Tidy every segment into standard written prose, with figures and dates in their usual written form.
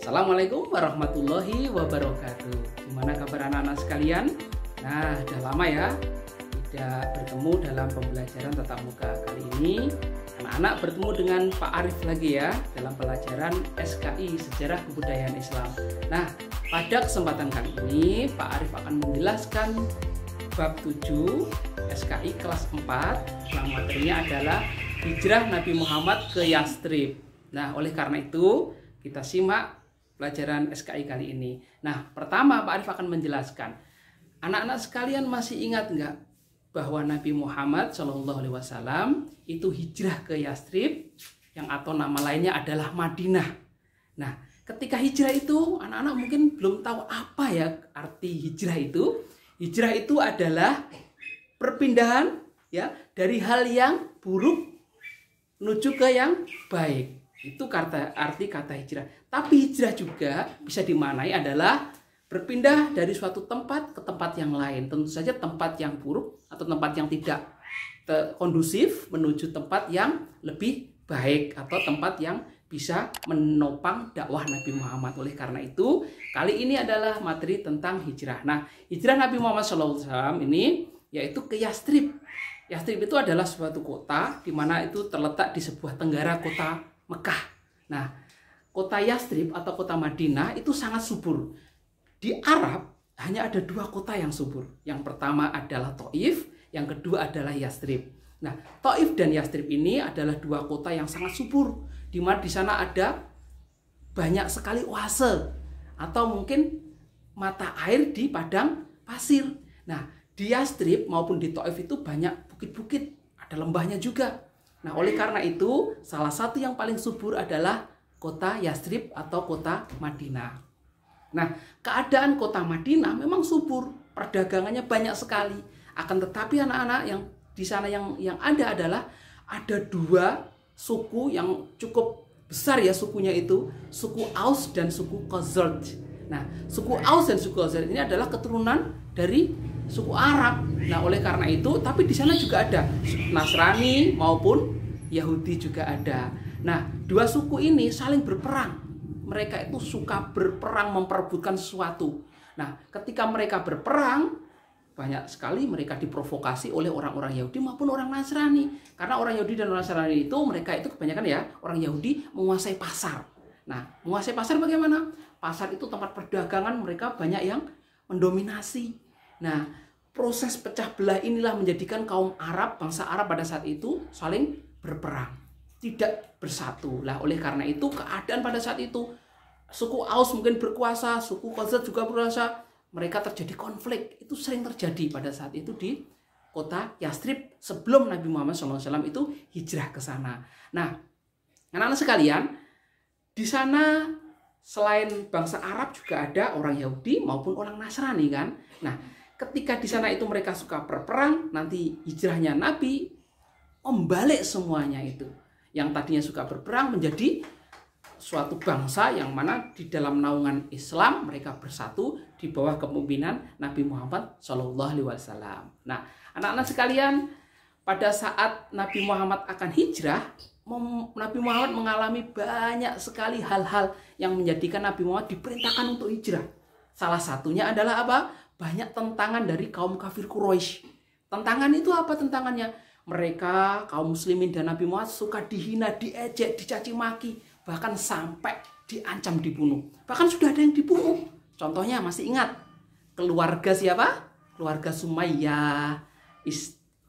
Assalamualaikum warahmatullahi wabarakatuh. Gimana kabar anak-anak sekalian? Nah, udah lama ya tidak bertemu dalam pembelajaran tatap muka. Kali ini anak-anak bertemu dengan Pak Arif lagi ya dalam pelajaran SKI Sejarah Kebudayaan Islam. Nah, pada kesempatan kali ini Pak Arif akan menjelaskan bab 7 SKI kelas 4 yang materinya adalah Hijrah Nabi Muhammad ke Yathrib. Nah, oleh karena itu kita simak pelajaran SKI kali ini. Nah, pertama Pak Arif akan menjelaskan. Anak-anak sekalian masih ingat nggak bahwa Nabi Muhammad SAW itu hijrah ke Yathrib yang atau nama lainnya adalah Madinah. Nah, ketika hijrah itu anak-anak mungkin belum tahu apa ya arti hijrah itu. Hijrah itu adalah perpindahan ya dari hal yang buruk menuju ke yang baik. Itu arti kata hijrah. Tapi hijrah juga bisa dimaknai adalah berpindah dari suatu tempat ke tempat yang lain. Tentu saja tempat yang buruk atau tempat yang tidak kondusif menuju tempat yang lebih baik atau tempat yang bisa menopang dakwah Nabi Muhammad. Oleh karena itu, kali ini adalah materi tentang hijrah. Nah, hijrah Nabi Muhammad SAW ini yaitu ke Yathrib. Yathrib itu adalah suatu kota di mana itu terletak di sebuah tenggara kota Mekah. Nah, kota Yathrib atau kota Madinah itu sangat subur. Di Arab hanya ada dua kota yang subur. Yang pertama adalah Thaif, yang kedua adalah Yathrib. Nah, Thaif dan Yathrib ini adalah dua kota yang sangat subur, di mana di sana ada banyak sekali oase atau mungkin mata air di padang pasir. Nah, di Yathrib maupun di Thaif itu banyak bukit-bukit, ada lembahnya juga. Nah, oleh karena itu, salah satu yang paling subur adalah kota Yathrib atau kota Madinah. Nah, keadaan kota Madinah memang subur, perdagangannya banyak sekali. Akan tetapi anak-anak yang di sana yang ada adalah ada dua suku yang cukup besar ya sukunya itu, suku Aus dan suku Khazraj. Nah, suku Aus dan suku Khazraj ini adalah keturunan dari suku Arab. Nah, oleh karena itu, tapi di sana juga ada Nasrani maupun Yahudi juga ada. Nah, dua suku ini saling berperang. Mereka itu suka berperang memperebutkan sesuatu. Nah, ketika mereka berperang, banyak sekali mereka diprovokasi oleh orang-orang Yahudi maupun orang Nasrani. Karena orang Yahudi dan orang Nasrani itu, mereka itu kebanyakan ya, orang Yahudi menguasai pasar. Nah, menguasai pasar bagaimana? Pasar itu tempat perdagangan, mereka banyak yang mendominasi. Nah, proses pecah belah inilah menjadikan kaum Arab, bangsa Arab pada saat itu saling berperang, tidak bersatu. Lah, oleh karena itu keadaan pada saat itu suku Aus mungkin berkuasa, suku Khazraj juga berkuasa, mereka terjadi konflik. Itu sering terjadi pada saat itu di kota Yathrib sebelum Nabi Muhammad SAW itu hijrah ke sana. Nah, anak-anak sekalian, di sana selain bangsa Arab juga ada orang Yahudi maupun orang Nasrani kan. Nah, ketika di sana itu mereka suka berperang, nanti hijrahnya Nabi membalik semuanya itu. Yang tadinya suka berperang menjadi suatu bangsa yang mana di dalam naungan Islam mereka bersatu di bawah kepemimpinan Nabi Muhammad SAW. Nah, anak-anak sekalian, pada saat Nabi Muhammad akan hijrah, Nabi Muhammad mengalami banyak sekali hal-hal yang menjadikan Nabi Muhammad diperintahkan untuk hijrah. Salah satunya adalah apa? Banyak tentangan dari kaum kafir Quraisy. Tentangan itu apa tentangannya? Mereka, kaum muslimin dan Nabi Muhammad suka dihina, diejek, dicaci maki, bahkan sampai diancam dibunuh. Bahkan sudah ada yang dibunuh. Contohnya masih ingat keluarga siapa? Keluarga Sumayyah.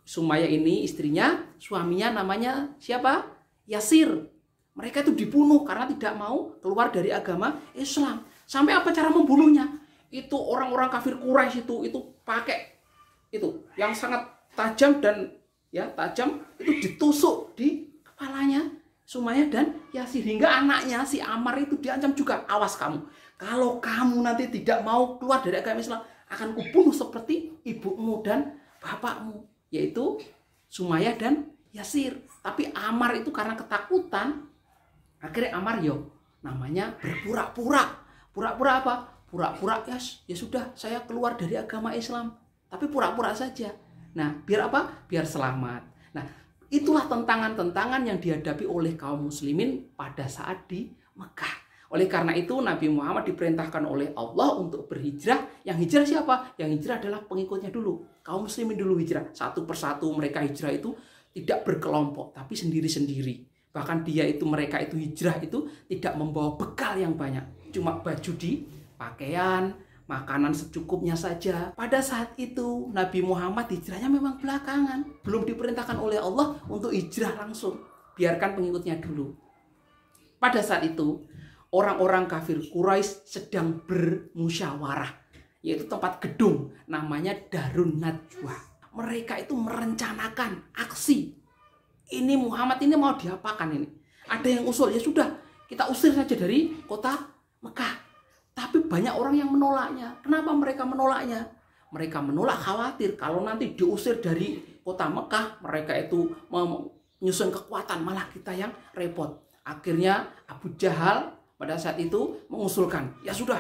Sumayyah ini istrinya, suaminya namanya siapa? Yasir. Mereka itu dibunuh karena tidak mau keluar dari agama Islam. Sampai apa cara membunuhnya? Itu orang-orang kafir Quraisy itu pakai itu yang sangat tajam dan tajam itu ditusuk di kepalanya Sumayyah dan Yasir, hingga anaknya si Ammar itu diancam juga, awas kamu, kalau kamu nanti tidak mau keluar dari agama Islam akan kubunuh seperti ibumu dan bapakmu, yaitu Sumayyah dan Yasir. Tapi Ammar itu karena ketakutan, akhirnya Ammar namanya berpura-pura. Pura-pura apa? Pura-pura ya sudah saya keluar dari agama Islam, tapi pura-pura saja. Nah, biar apa? Biar selamat. Nah, itulah tentangan-tentangan yang dihadapi oleh kaum muslimin pada saat di Mekah. Oleh karena itu Nabi Muhammad diperintahkan oleh Allah untuk berhijrah. Yang hijrah siapa? Yang hijrah adalah pengikutnya dulu. Kaum muslimin dulu hijrah. Satu persatu mereka hijrah itu tidak berkelompok, tapi sendiri-sendiri. Bahkan mereka itu hijrah itu tidak membawa bekal yang banyak. Cuma baju di pakaian, makanan secukupnya saja. Pada saat itu Nabi Muhammad hijrahnya memang belakangan. Belum diperintahkan oleh Allah untuk hijrah langsung. Biarkan pengikutnya dulu. Pada saat itu orang-orang kafir Quraisy sedang bermusyawarah, yaitu tempat gedung namanya Darun Najwa. Mereka itu merencanakan aksi. Ini Muhammad ini mau diapakan ini? Ada yang usul, ya sudah kita usir saja dari kota Mekah. Tapi banyak orang yang menolaknya. Kenapa mereka menolaknya? Mereka menolak khawatir kalau nanti diusir dari kota Mekah, mereka itu menyusun kekuatan, malah kita yang repot. Akhirnya Abu Jahal pada saat itu mengusulkan, ya sudah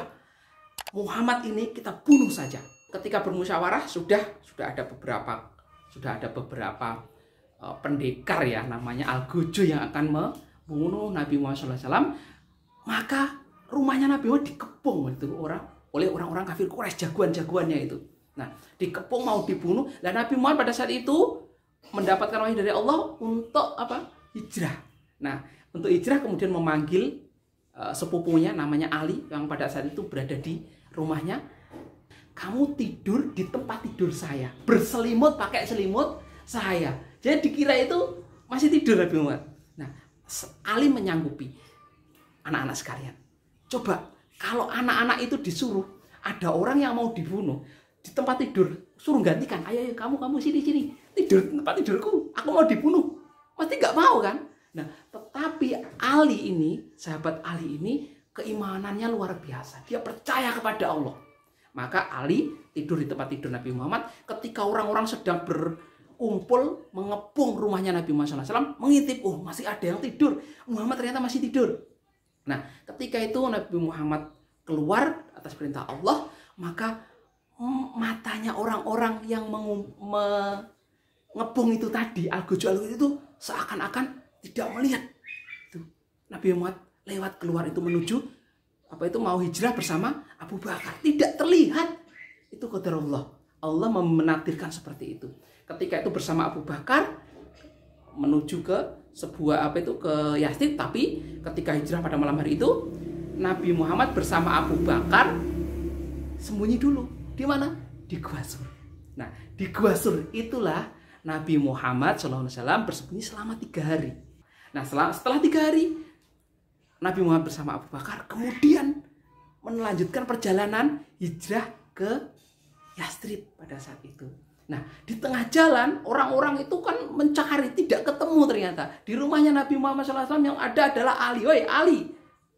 Muhammad ini kita bunuh saja. Ketika bermusyawarah sudah ada beberapa pendekar ya namanya Al-Gojo yang akan membunuh Nabi Muhammad SAW. Maka rumahnya Nabi Muhammad dikepung itu oleh orang-orang kafir Quraisy, jagoan-jagoannya itu. Nah, dikepung mau dibunuh. Dan Nabi Muhammad pada saat itu mendapatkan wahyu dari Allah untuk hijrah. Nah, untuk hijrah kemudian memanggil sepupunya namanya Ali yang pada saat itu berada di rumahnya. Kamu tidur di tempat tidur saya, berselimut pakai selimut saya. Jadi dikira itu masih tidur Nabi Muhammad. Nah, Ali menyanggupi. Anak-anak sekalian, coba kalau anak-anak itu disuruh, ada orang yang mau dibunuh di tempat tidur, suruh gantikan, ayo kamu sini tidur di tempat tidurku, aku mau dibunuh, pasti nggak mau kan? Nah, tetapi Ali ini, sahabat Ali ini, keimanannya luar biasa. Dia percaya kepada Allah. Maka Ali tidur di tempat tidur Nabi Muhammad. Ketika orang-orang sedang berkumpul mengepung rumahnya Nabi Muhammad SAW, mengintip, oh masih ada yang tidur. Muhammad ternyata masih tidur. Nah, ketika itu Nabi Muhammad keluar atas perintah Allah, maka matanya orang-orang yang mengepung itu tadi, Al-Gojo itu seakan-akan tidak melihat. Nabi Muhammad lewat keluar itu menuju mau hijrah bersama Abu Bakar. Tidak terlihat. Itu qadar Allah. Allah menakdirkan seperti itu. Ketika itu bersama Abu Bakar menuju ke sebuah ke Yathrib, tapi ketika hijrah pada malam hari itu Nabi Muhammad bersama Abu Bakar sembunyi dulu. Di mana? Di Gua Sur. Nah, di Gua Sur itulah Nabi Muhammad SAW bersembunyi selama 3 hari. Nah, setelah 3 hari Nabi Muhammad bersama Abu Bakar kemudian melanjutkan perjalanan hijrah ke Yathrib pada saat itu. Nah, di tengah jalan orang-orang itu kan mencari, tidak ketemu ternyata. Di rumahnya Nabi Muhammad SAW yang ada adalah Ali. Woi Ali,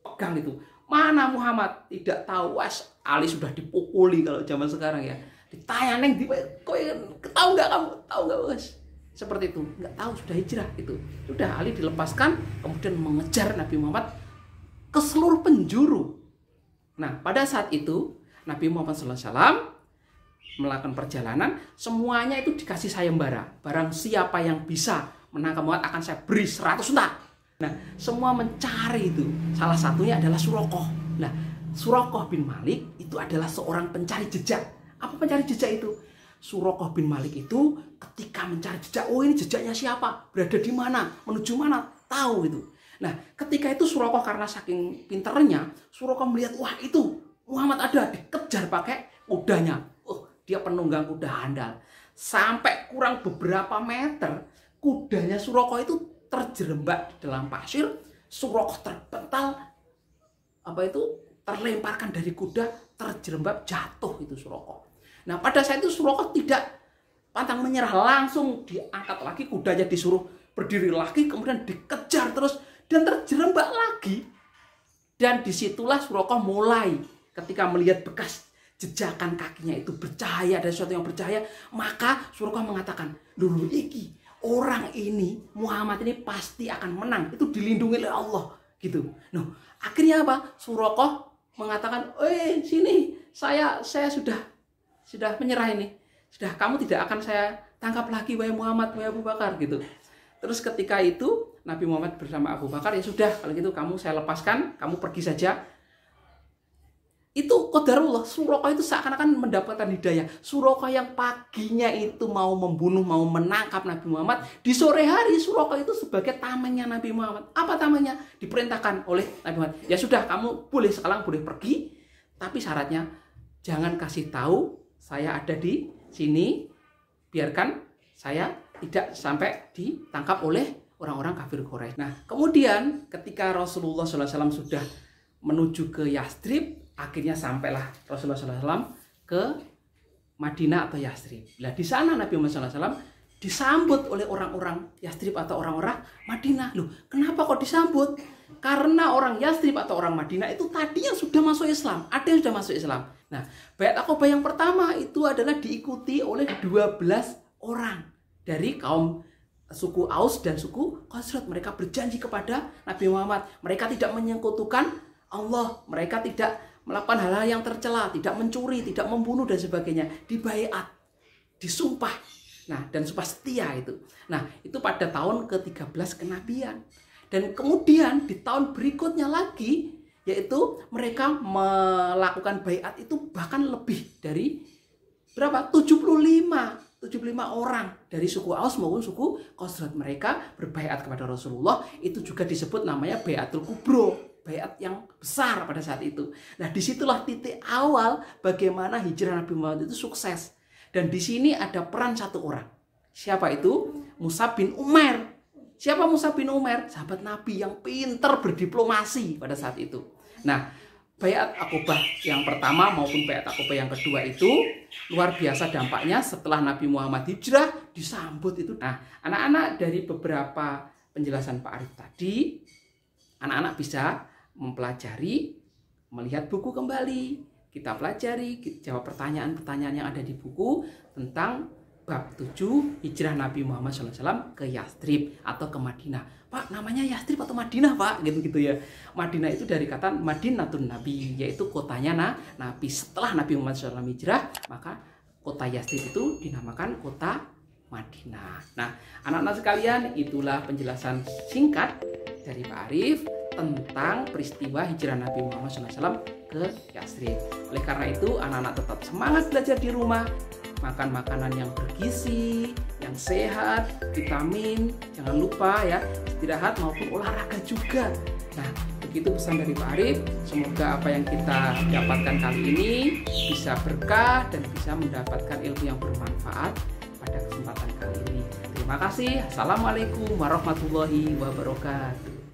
pegang itu. Mana Muhammad? Tidak tahu. Ali sudah dipukuli kalau zaman sekarang ya. Ditanya neng, tahu nggak kamu? Tahu nggak wes? Seperti itu, nggak tahu, sudah hijrah itu. Sudah Ali dilepaskan, kemudian mengejar Nabi Muhammad ke seluruh penjuru. Nah, pada saat itu Nabi Muhammad SAW melakukan perjalanan, semuanya itu dikasih sayembara. Barang siapa yang bisa menangkap Muhammad akan saya beri 100 unta. Nah, semua mencari itu. Salah satunya adalah Suraqah. Nah, Suraqah bin Malik itu adalah seorang pencari jejak. Apa pencari jejak itu? Suraqah bin Malik itu ketika mencari jejak, oh ini jejaknya siapa, berada di mana, menuju mana, tahu itu. Nah, ketika itu Suraqah karena saking pinternya, Suraqah melihat, wah itu Muhammad ada, dikejar pakai kudanya. Oh, dia penunggang kuda handal. Sampai kurang beberapa meter, kudanya Suraqah itu terjerembab di dalam pasir. Suraqah terpental, terlemparkan dari kuda, terjerembab, jatuh itu Suraqah. Nah, pada saat itu Suraqah tidak pantang menyerah, langsung diangkat lagi kudanya, disuruh berdiri lagi, kemudian dikejar terus dan terjerembab lagi. Dan disitulah Suraqah mulai ketika melihat bekas jejakan kakinya itu bercahaya, ada sesuatu yang bercahaya, maka Suraqah mengatakan, dulu iki orang ini Muhammad ini pasti akan menang, itu dilindungi oleh Allah gitu. Nah, akhirnya apa? Suraqah mengatakan, sini saya sudah menyerah ini. Sudah, kamu tidak akan saya tangkap lagi, wahai Muhammad, wahai Abu Bakar gitu. Terus ketika itu Nabi Muhammad bersama Abu Bakar, ya sudah kalau gitu kamu saya lepaskan, kamu pergi saja. Itu qadarullah, Suraqah itu seakan-akan mendapatkan hidayah. Suraqah yang paginya itu mau membunuh, mau menangkap Nabi Muhammad, di sore hari Suraqah itu sebagai tamengnya Nabi Muhammad. Apa tamengnya? Diperintahkan oleh Nabi Muhammad, ya sudah kamu boleh sekarang boleh pergi, tapi syaratnya jangan kasih tahu saya ada di sini, biarkan saya tidak sampai ditangkap oleh orang-orang kafir Quraisy. Nah, kemudian ketika Rasulullah SAW sudah menuju ke Yastrib, akhirnya sampailah Rasulullah SAW ke Madinah atau Yastrib. Nah, di sana Nabi Muhammad SAW disambut oleh orang-orang Yastrib atau orang-orang Madinah. Loh, kenapa kok disambut? Karena orang Yastrib atau orang Madinah itu tadinya sudah masuk Islam. Ada yang sudah masuk Islam. Nah, Baiat Aqabah yang pertama itu adalah diikuti oleh 12 orang dari kaum suku Aus dan suku Khazraj. Mereka berjanji kepada Nabi Muhammad. Mereka tidak menyekutukan Allah. Mereka tidak melakukan hal-hal yang tercela, tidak mencuri, tidak membunuh dan sebagainya. Dibaiat, disumpah. Nah, dan sumpah setia itu. Nah, itu pada tahun ke-13 kenabian. Dan kemudian di tahun berikutnya lagi, yaitu mereka melakukan baiat itu bahkan lebih dari berapa? 75 orang dari suku Aus maupun suku Khazraj. Mereka berbaiat kepada Rasulullah. Itu juga disebut namanya Baiatul Kubro. Baiat yang besar pada saat itu. Nah, disitulah titik awal bagaimana hijrah Nabi Muhammad itu sukses. Dan di sini ada peran satu orang. Siapa itu? Mus'ab bin Umair. Siapa Mus'ab bin Umair? Sahabat Nabi yang pintar berdiplomasi pada saat itu. Nah, Baiat Aqabah yang pertama maupun Baiat Aqabah yang kedua itu luar biasa dampaknya setelah Nabi Muhammad hijrah disambut itu. Nah, anak-anak dari beberapa penjelasan Pak Arif tadi, anak-anak bisa mempelajari, melihat buku kembali, kita pelajari, kita jawab pertanyaan-pertanyaan yang ada di buku tentang bab 7 hijrah Nabi Muhammad SAW ke Yastrib atau ke Madinah. Pak, namanya Yastrib atau Madinah, Pak? Gitu ya. Madinah itu dari kata Madinatun Nabi, yaitu kotanya Nabi. Setelah Nabi Muhammad SAW hijrah, maka kota Yastrib itu dinamakan kota Madinah. Nah, anak-anak sekalian, itulah penjelasan singkat dari Pak Arif tentang peristiwa hijrah Nabi Muhammad SAW ke Yastrib. Oleh karena itu, anak-anak tetap semangat belajar di rumah, makan makanan yang bergizi, yang sehat, vitamin, jangan lupa ya, istirahat maupun olahraga juga. Nah, begitu pesan dari Pak Arif. Semoga apa yang kita dapatkan kali ini bisa berkah dan bisa mendapatkan ilmu yang bermanfaat pada kesempatan kali ini. Terima kasih. Assalamualaikum warahmatullahi wabarakatuh.